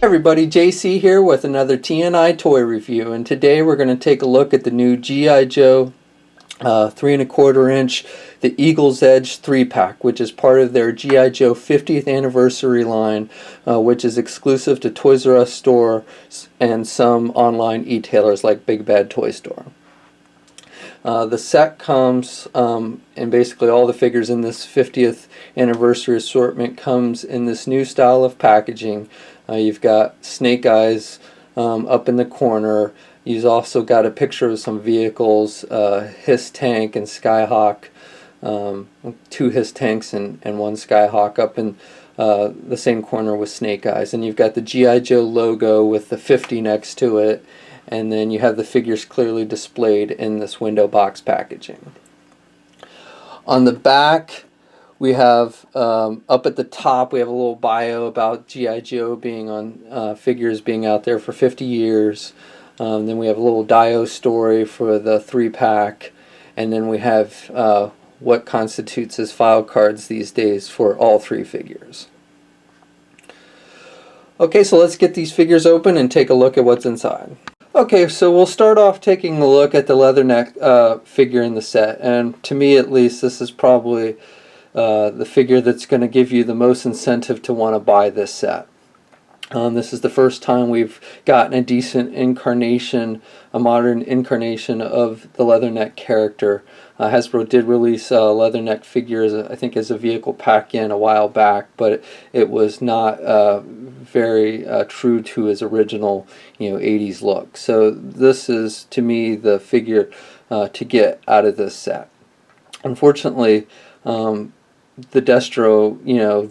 Everybody, JC here with another TNI toy review, and today we're going to take a look at the new G.I. Joe 3¼ inch, the Eagle's Edge 3-pack, which is part of their G.I. Joe 50th anniversary line, which is exclusive to Toys R Us stores and some online e-tailers like Big Bad Toy Store. The set comes, and basically all the figures in this 50th anniversary assortment comes in this new style of packaging. You've got Snake Eyes up in the corner. You've also got a picture of some vehicles, Hiss Tank and Skyhawk, two Hiss Tanks and one Skyhawk up in the same corner with Snake Eyes. And you've got the G.I. Joe logo with the 50 next to it. And then you have the figures clearly displayed in this window box packaging. On the back, we have up at the top, we have a little bio about G.I. Joe being on figures being out there for 50 years. Then we have a little Dio story for the 3-pack, and then we have what constitutes as file cards these days for all 3 figures. Okay, so let's get these figures open and take a look at what's inside. Okay, so we'll start off taking a look at the Leatherneck figure in the set, and to me at least this is probably the figure that's going to give you the most incentive to want to buy this set. This is the first time we've gotten a decent incarnation, a modern incarnation of the Leatherneck character. Hasbro did release Leatherneck figures, I think, as a vehicle pack-in a while back, but it was not very true to his original, 80s look. So this is, to me, the figure to get out of this set. Unfortunately, the Destro,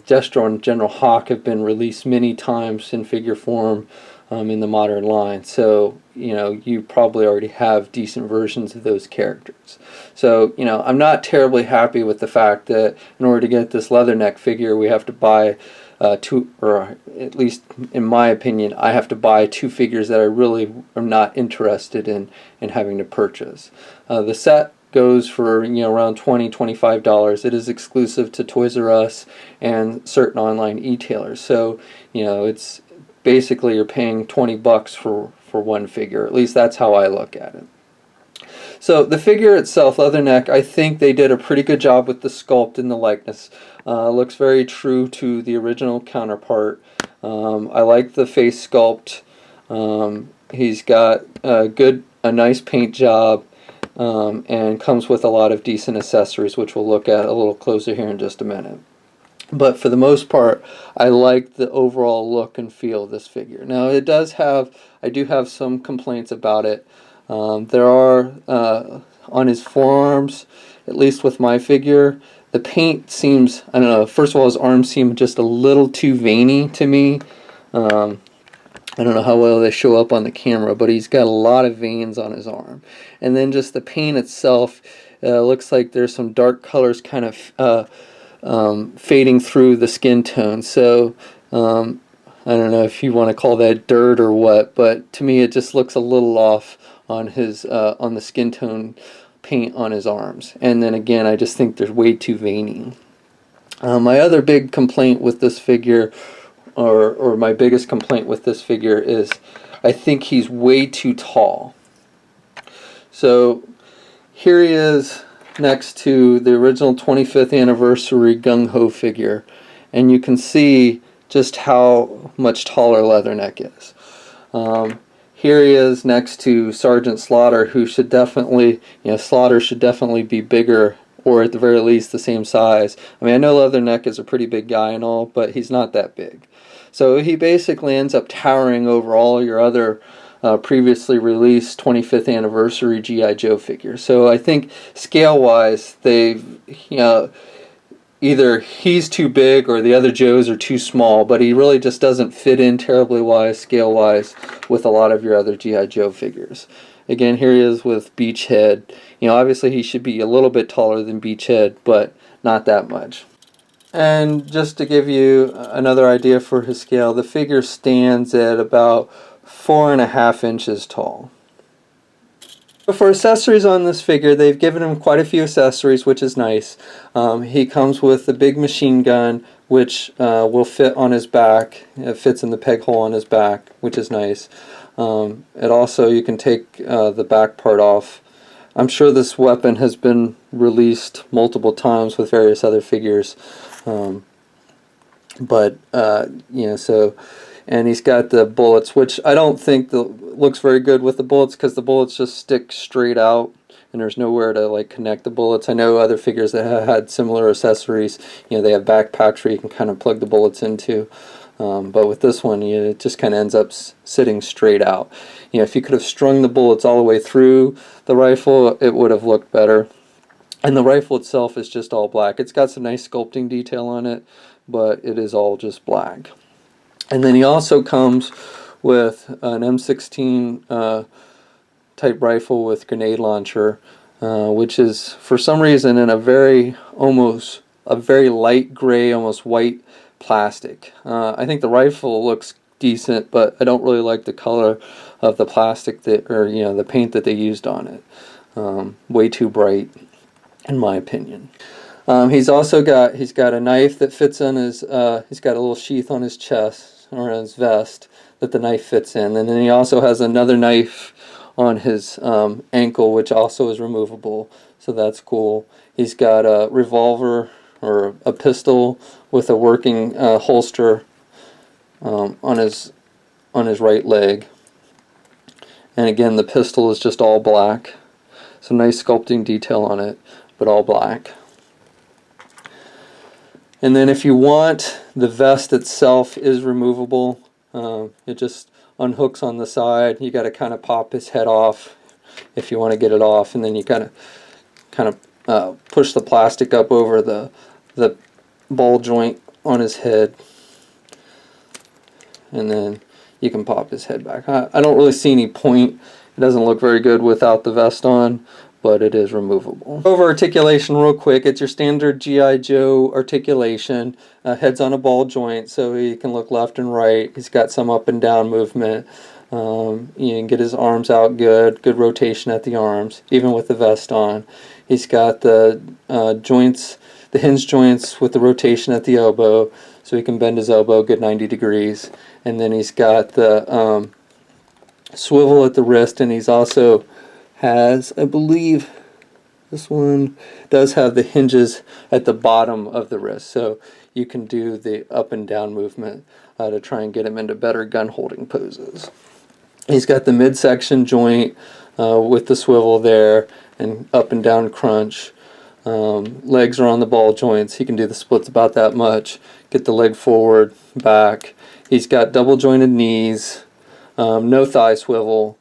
Destro and General Hawk have been released many times in figure form in the modern line. So, you probably already have decent versions of those characters. So, I'm not terribly happy with the fact that in order to get this Leatherneck figure, we have to buy two, or at least in my opinion, I have to buy 2 figures that I really am not interested in having to purchase. The set goes for around $20–25. It is exclusive to Toys R Us and certain online e-tailers. So it's basically you're paying $20 for one figure. At least that's how I look at it. So the figure itself, Leatherneck, I think they did a pretty good job with the sculpt and the likeness. Looks very true to the original counterpart. I like the face sculpt. He's got a nice paint job. And comes with a lot of decent accessories, which we'll look at a little closer here in just a minute. But for the most part, I like the overall look and feel of this figure. Now, I do have some complaints about it. There are, on his forearms, at least with my figure, the paint seems, I don't know, first of all, his arms seem just a little too veiny to me. I don't know how well they show up on the camera, but he's got a lot of veins on his arm. And then just the paint itself looks like there's some dark colors kind of fading through the skin tone. So I don't know if you want to call that dirt or what, but to me it just looks a little off on his on the skin tone paint on his arms. And then again, I just think they're way too veiny. My other big complaint with this figure, or my biggest complaint with this figure, is I think he's way too tall. So here he is next to the original 25th anniversary Gung-Ho figure, and you can see just how much taller Leatherneck is. Here he is next to Sergeant Slaughter, who should definitely, Slaughter should definitely be bigger, or at the very least the same size. I mean, I know Leatherneck is a pretty big guy and all, but he's not that big. So he basically ends up towering over all your other previously released 25th anniversary G.I. Joe figures. So I think scale-wise, they've, either he's too big or the other Joes are too small, but he really just doesn't fit in terribly wise, scale-wise, with a lot of your other G.I. Joe figures. Again, here he is with Beachhead. Obviously he should be a little bit taller than Beachhead, but not that much. And just to give you another idea for his scale, the figure stands at about 4½ inches tall. But for accessories on this figure, they've given him quite a few accessories, which is nice. He comes with a big machine gun, which will fit on his back. It fits in the peg hole on his back, which is nice. It also, you can take the back part off. I'm sure this weapon has been released multiple times with various other figures, but you know, so, and he's got the bullets, which I don't think looks very good with the bullets, because the bullets just stick straight out and there's nowhere to like connect the bullets. I know other figures that have had similar accessories, you know, they have backpacks where you can kind of plug the bullets into. But with this one, you know, it just kind of ends up sitting straight out. You know, if you could have strung the bullets all the way through the rifle, it would have looked better. And the rifle itself is just all black. It's got some nice sculpting detail on it, but it is all just black. And then he also comes with an M16 type rifle with grenade launcher, which is for some reason in a very light gray, almost white plastic. I think the rifle looks decent, but I don't really like the color of the plastic that, or you know, the paint that they used on it. Way too bright, in my opinion. He's got a knife that fits on his. He's got a little sheath on his chest or on his vest that the knife fits in, and then he also has another knife on his ankle, which also is removable. So that's cool. He's got a revolver or a pistol with a working holster on his right leg. And again, the pistol is just all black. Some nice sculpting detail on it, but all black. And then if you want, the vest itself is removable. It just unhooks on the side. You got to kind of pop his head off if you want to get it off, and then you kind of push the plastic up over the ball joint on his head, and then you can pop his head back. I don't really see any point. It doesn't look very good without the vest on, but it is removable. Over articulation real quick, it's your standard G.I. Joe articulation. Head's on a ball joint, so he can look left and right. He's got some up and down movement. You can get his arms out good rotation at the arms, even with the vest on. He's got the joints, the hinge joints with the rotation at the elbow, so he can bend his elbow good 90 degrees. And then he's got the swivel at the wrist, and he's also has, I believe this one does have the hinges at the bottom of the wrist, so you can do the up and down movement to try and get him into better gun holding poses. He's got the midsection joint with the swivel there and up and down crunch. Legs are on the ball joints. He can do the splits about that much. Get the leg forward, back. He's got double jointed knees, no thigh swivel,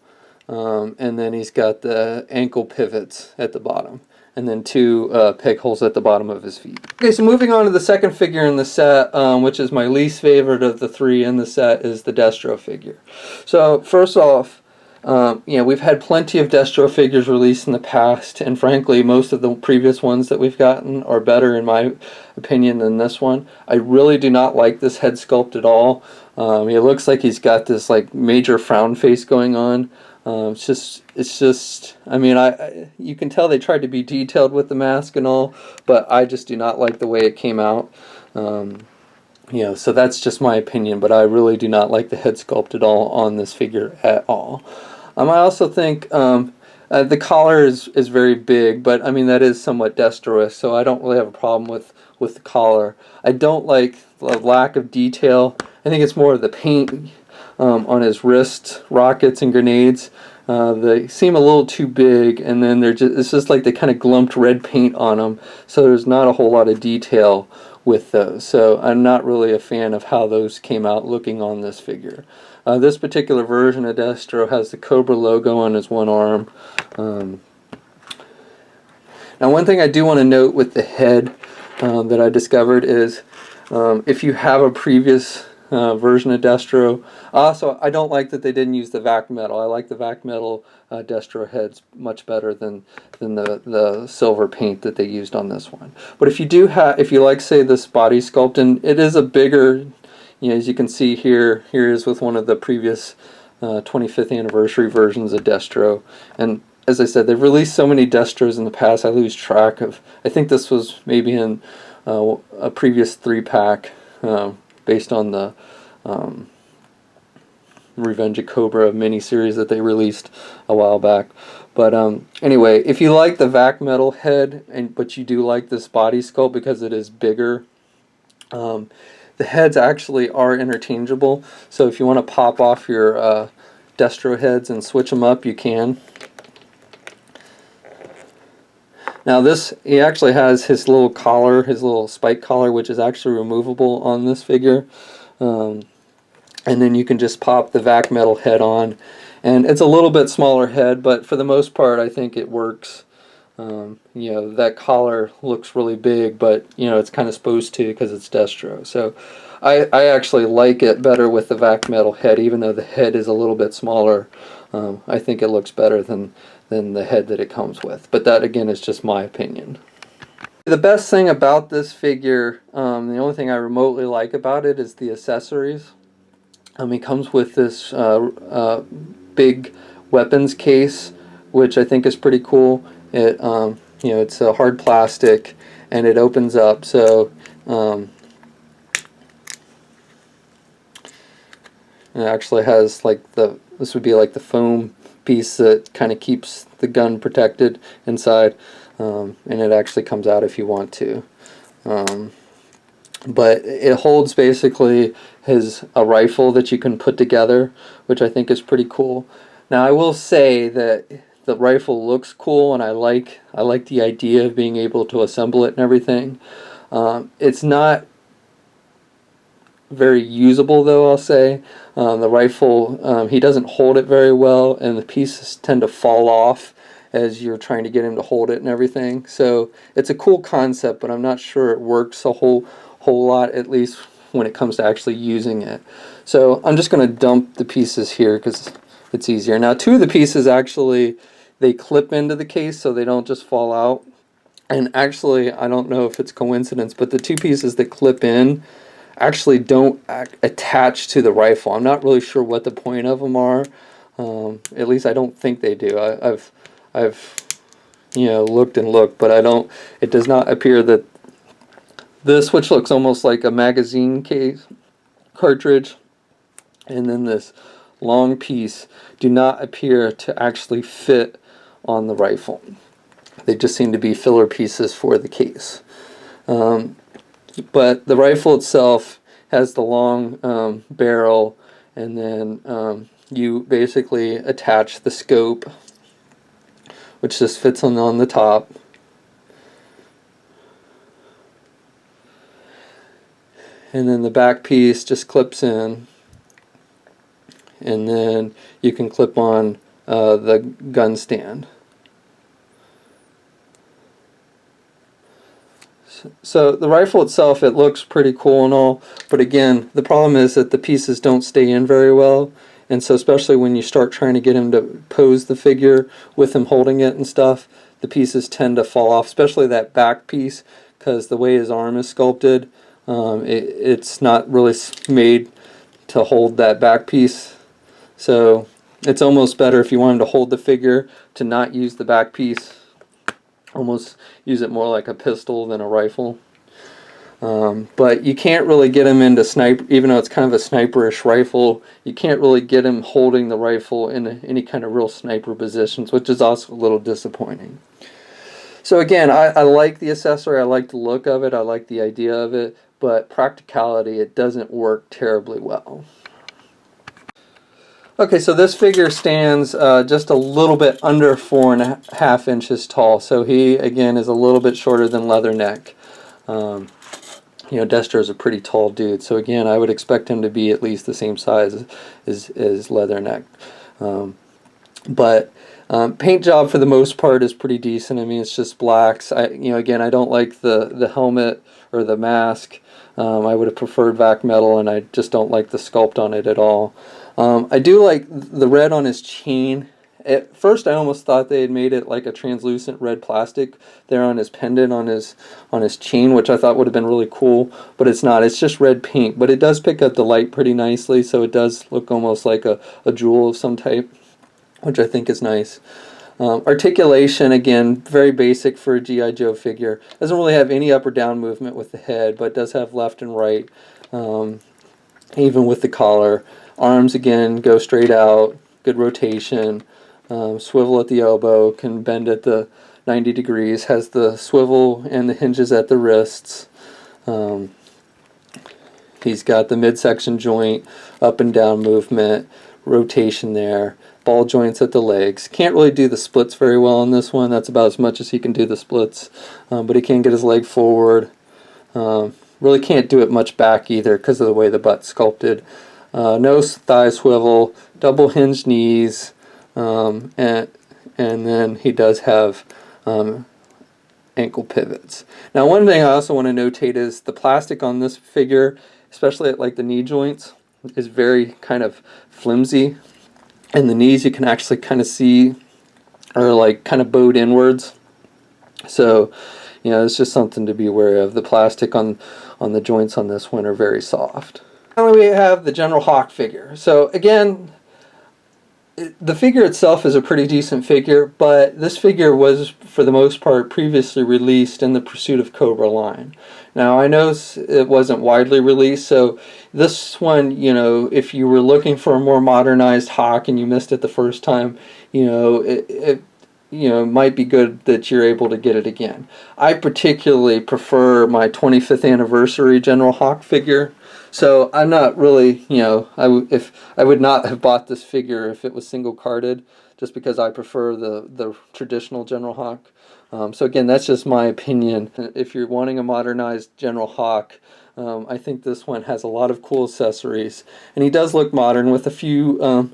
and then he's got the ankle pivots at the bottom, and then two peg holes at the bottom of his feet. Okay, so moving on to the second figure in the set, which is my least favorite of the three in the set, is the Destro figure. So first off, you know, we've had plenty of Destro figures released in the past, and frankly, most of the previous ones that we've gotten are better, in my opinion, than this one. I really do not like this head sculpt at all. It looks like he's got this like major frown face going on. It's just, I mean, you can tell they tried to be detailed with the mask and all, but I just do not like the way it came out. You know, so that's just my opinion, but I really do not like the head sculpt at all on this figure at all. I also think the collar is very big, but I mean, that is somewhat Destro-esque, so I don't really have a problem with the collar. I don't like the lack of detail. I think it's more of the paint on his wrist, rockets and grenades. They seem a little too big, and then it's just like they kind of glumped red paint on them, so there's not a whole lot of detail with those. So I'm not really a fan of how those came out looking on this figure. This particular version of Destro has the Cobra logo on his one arm. Now, one thing I do want to note with the head that I discovered is if you have a previous version of Destro. Also, I don't like that they didn't use the vac metal. I like the vac metal Destro heads much better than the silver paint that they used on this one. But if you like, say, this body sculpt, and it is a bigger, you know, as you can see here is with one of the previous 25th anniversary versions of Destro. And as I said, they've released so many Destros in the past, I lose track of. I think this was maybe in a previous 3-pack based on the Revenge of Cobra miniseries that they released a while back. But anyway, if you like the vac metal head, but you do like this body sculpt because it is bigger, the heads actually are interchangeable. So if you want to pop off your Destro heads and switch them up, you can. Now he actually has his little collar, his little spike collar, which is actually removable on this figure. And then you can just pop the vac metal head on. And it's a little bit smaller head, but for the most part I think it works. You know, that collar looks really big, but you know, it's kind of supposed to because it's Destro. So I actually like it better with the vac metal head, even though the head is a little bit smaller. I think it looks better than the head that it comes with. But that again is just my opinion. The best thing about this figure, the only thing I remotely like about it is the accessories. It comes with this big weapons case, which I think is pretty cool. It you know, it's a hard plastic and it opens up, so it actually has like this would be like the foam piece that kind of keeps the gun protected inside, and it actually comes out if you want to. But it holds basically a rifle that you can put together, which I think is pretty cool. Now I will say that the rifle looks cool, and I like the idea of being able to assemble it and everything. It's not very usable though, I'll say. The rifle, he doesn't hold it very well, and the pieces tend to fall off as you're trying to get him to hold it and everything. So it's a cool concept, but I'm not sure it works a whole lot, at least when it comes to actually using it. So I'm just going to dump the pieces here because it's easier. Now 2 of the pieces actually, they clip into the case so they don't just fall out. And actually, I don't know if it's coincidence, but the 2 pieces that clip in actually don't attach to the rifle. I'm not really sure what the point of them are. At least I don't think they do. I've you know, looked and looked, but it does not appear that this, which looks almost like a magazine case cartridge, and then this long piece, do not appear to actually fit on the rifle. They just seem to be filler pieces for the case. But the rifle itself has the long barrel, and then you basically attach the scope, which just fits on the top. And then the back piece just clips in, and then you can clip on the gun stand. So the rifle itself, it looks pretty cool and all, but again, the problem is that the pieces don't stay in very well, and so especially when you start trying to get him to pose the figure with him holding it and stuff, the pieces tend to fall off, especially that back piece, because the way his arm is sculpted, it's not really made to hold that back piece. So it's almost better if you want him to hold the figure to not use the back piece. Almost use it more like a pistol than a rifle. But you can't really get him into sniper, even though it's kind of a sniperish rifle, you can't really get him holding the rifle in any kind of real sniper positions, which is also a little disappointing. So again, I like the accessory, I like the look of it, I like the idea of it, but practicality, it doesn't work terribly well. Okay, so this figure stands just a little bit under 4.5 inches tall. So he, again, is a little bit shorter than Leatherneck. You know, Destro is a pretty tall dude. So again, I would expect him to be at least the same size as Leatherneck. But paint job for the most part is pretty decent. I mean, it's just blacks. Again, I don't like the helmet or the mask. I would have preferred vac metal, and I just don't like the sculpt on it at all. I do like the red on his chain. At first I almost thought they had made it like a translucent red plastic there on his pendant on his chain, which I thought would have been really cool, but it's not. It's just red paint, but it does pick up the light pretty nicely, so it does look almost like a jewel of some type, which I think is nice. Articulation, again, very basic for a G.I. Joe figure. Doesn't really have any up or down movement with the head, but does have left and right, even with the collar. Arms, again, go straight out, good rotation, swivel at the elbow, can bend at the 90 degrees, has the swivel and the hinges at the wrists. He's got the midsection joint, up and down movement, rotation there, ball joints at the legs. Can't really do the splits very well on this one. That's about as much as he can do the splits, but he can get his leg forward. Really can't do it much back either because of the way the butt's sculpted. No thigh swivel, double hinged knees, and then he does have ankle pivots. Now, one thing I also want to notate is the plastic on this figure, especially at like the knee joints, is very kind of flimsy. And the knees you can actually kind of see are like kind of bowed inwards. So, you know, it's just something to be aware of. The plastic on the joints on this one are very soft. Finally, we have the General Hawk figure. So again, the figure itself is a pretty decent figure, but this figure was, for the most part, previously released in the Pursuit of Cobra line. Now, I know it wasn't widely released, so this one, you know, if you were looking for a more modernized Hawk and you missed it the first time, you know, it might be good that you're able to get it again. I particularly prefer my 25th anniversary General Hawk figure. So I'm not really, you know, I would not have bought this figure if it was single carded, just because I prefer the traditional General Hawk. So again, that's just my opinion. If you're wanting a modernized General Hawk, I think this one has a lot of cool accessories, and he does look modern with a few,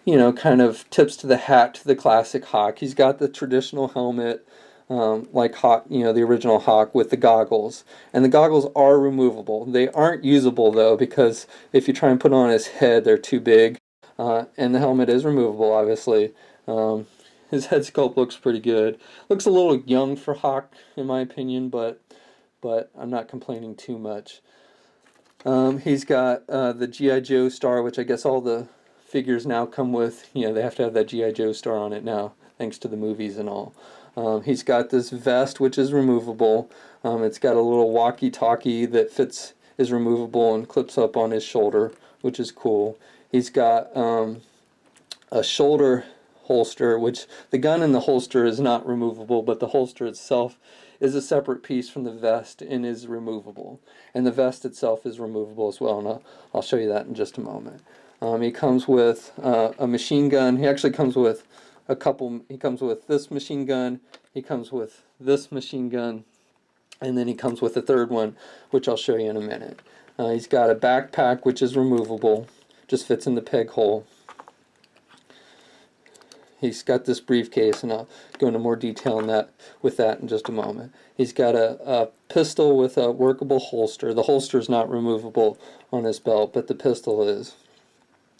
you know, kind of tips to the hat to the classic Hawk. He's got the traditional helmet, like Hawk, you know, the original Hawk with the goggles. And the goggles are removable. They aren't usable though, because if you try and put on his head, they're too big. And the helmet is removable, obviously. His head sculpt looks pretty good. Looks a little young for Hawk, in my opinion, but I'm not complaining too much. He's got the G.I. Joe star, which I guess all the figures now come with. You know, they have to have that G.I. Joe star on it now, thanks to the movies and all. He's got this vest, which is removable. It's got a little walkie-talkie that is removable and clips up on his shoulder, which is cool. He's got a shoulder holster, which the gun in the holster is not removable, but the holster itself is a separate piece from the vest and is removable. And the vest itself is removable as well, and I'll show you that in just a moment. He comes with a machine gun. He actually comes with he comes with this machine gun, he comes with this machine gun, and then he comes with a third one, which I'll show you in a minute. He's got a backpack, which is removable, just fits in the peg hole. He's got this briefcase, and I'll go into more detail on that in just a moment. He's got a pistol with a workable holster. The holster is not removable on his belt, but the pistol is.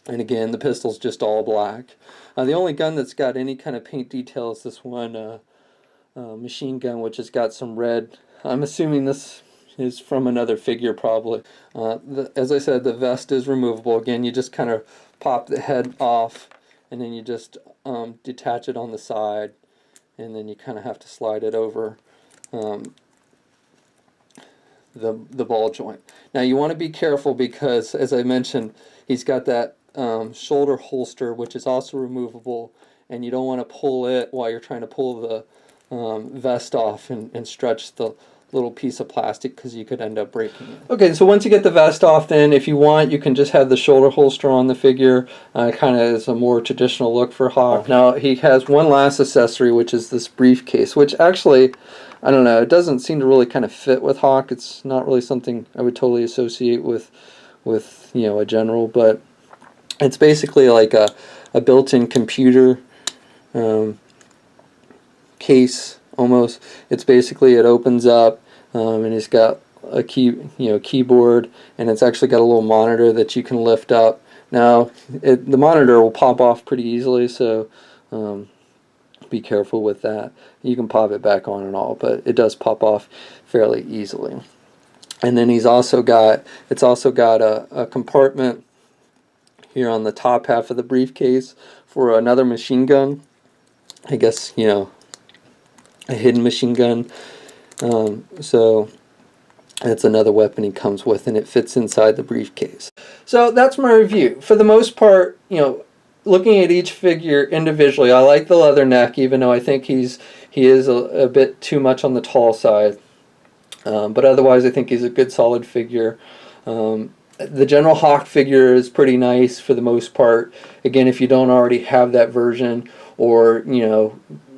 And again, the pistol's just all black. The only gun that's got any kind of paint detail is this one machine gun, which has got some red. I'm assuming this is from another figure, probably. As I said, the vest is removable. Again, you just kind of pop the head off, and then you just detach it on the side, and then you kind of have to slide it over the ball joint. Now, you want to be careful because, as I mentioned, he's got that shoulder holster, which is also removable, and you don't want to pull it while you're trying to pull the vest off and stretch the little piece of plastic, because you could end up breaking it. Okay, so once you get the vest off, then if you want, you can just have the shoulder holster on the figure. Kind of is a more traditional look for Hawk. Now, he has one last accessory, which is this briefcase, which actually, I don't know, it doesn't seem to really kind of fit with Hawk. It's not really something I would totally associate with you know, a general, but it's basically like a built-in computer case almost. It's basically, it opens up and it's got a keyboard, and it's actually got a little monitor that you can lift up. Now the monitor will pop off pretty easily, so be careful with that. You can pop it back on and all, but it does pop off fairly easily. And then it's also got a compartment here on the top half of the briefcase for another machine gun. I guess, a hidden machine gun. So that's another weapon he comes with, and it fits inside the briefcase. So that's my review. For the most part, looking at each figure individually, I like the Leatherneck, even though I think he is a bit too much on the tall side. But otherwise, I think he's a good, solid figure. The General Hawk figure is pretty nice for the most part. Again, if you don't already have that version, or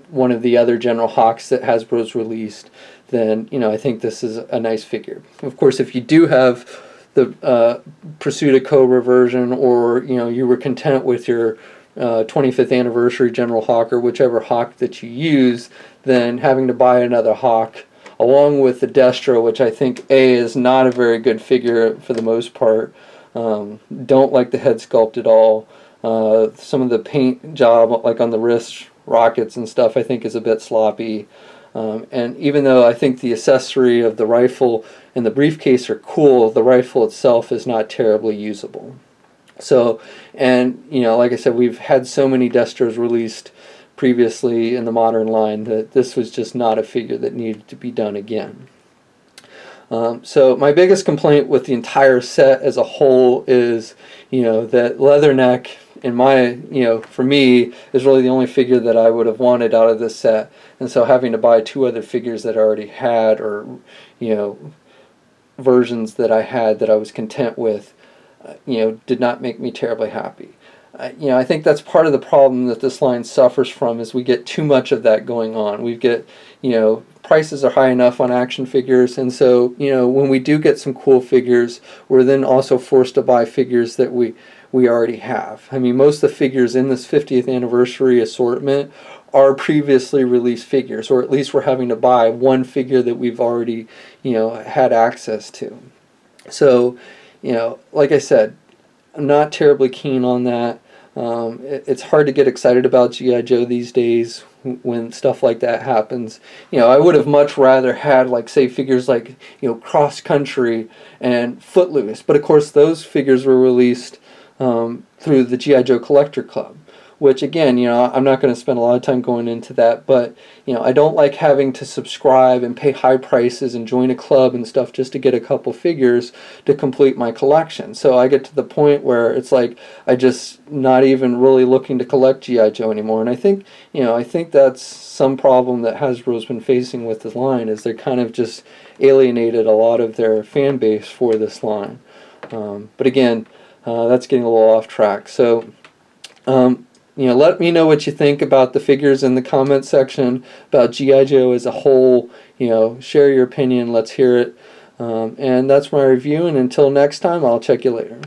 one of the other General Hawks that Hasbro's released, then I think this is a nice figure. Of course, if you do have the Pursuit of Cobra version, or you were content with your 25th anniversary General Hawk, or whichever Hawk that you use, then having to buy another Hawk along with the Destro, which I think is not a very good figure for the most part. Don't like the head sculpt at all. Some of the paint job, like on the wrist rockets and stuff, I think is a bit sloppy. And even though I think the accessory of the rifle and the briefcase are cool, the rifle itself is not terribly usable. So, and like I said, we've had so many Destros released previously in the modern line that this was just not a figure that needed to be done again. So my biggest complaint with the entire set as a whole is, that Leatherneck, for me, is really the only figure that I would have wanted out of this set. And so having to buy two other figures that I already had, or, versions that I had that I was content with, did not make me terribly happy. I think that's part of the problem that this line suffers from, is we get too much of that going on. We get, prices are high enough on action figures, and so, when we do get some cool figures, we're then also forced to buy figures that we already have. I mean, most of the figures in this 50th anniversary assortment are previously released figures, or at least we're having to buy one figure that we've already, had access to. So, like I said, I'm not terribly keen on that. It's hard to get excited about G.I. Joe these days when stuff like that happens. I would have much rather had, like, say, figures like, Cross Country and Footloose. But, of course, those figures were released through the G.I. Joe Collector Club, which, again, I'm not going to spend a lot of time going into that, but, I don't like having to subscribe and pay high prices and join a club and stuff just to get a couple figures to complete my collection. So I get to the point where it's like I just not even really looking to collect G.I. Joe anymore. And I think, I think that's some problem that Hasbro's been facing with this line, is they're kind of just alienated a lot of their fan base for this line. But again, that's getting a little off track. So, let me know what you think about the figures in the comment section, about G.I. Joe as a whole. Share your opinion. Let's hear it. And that's my review. And until next time, I'll check you later.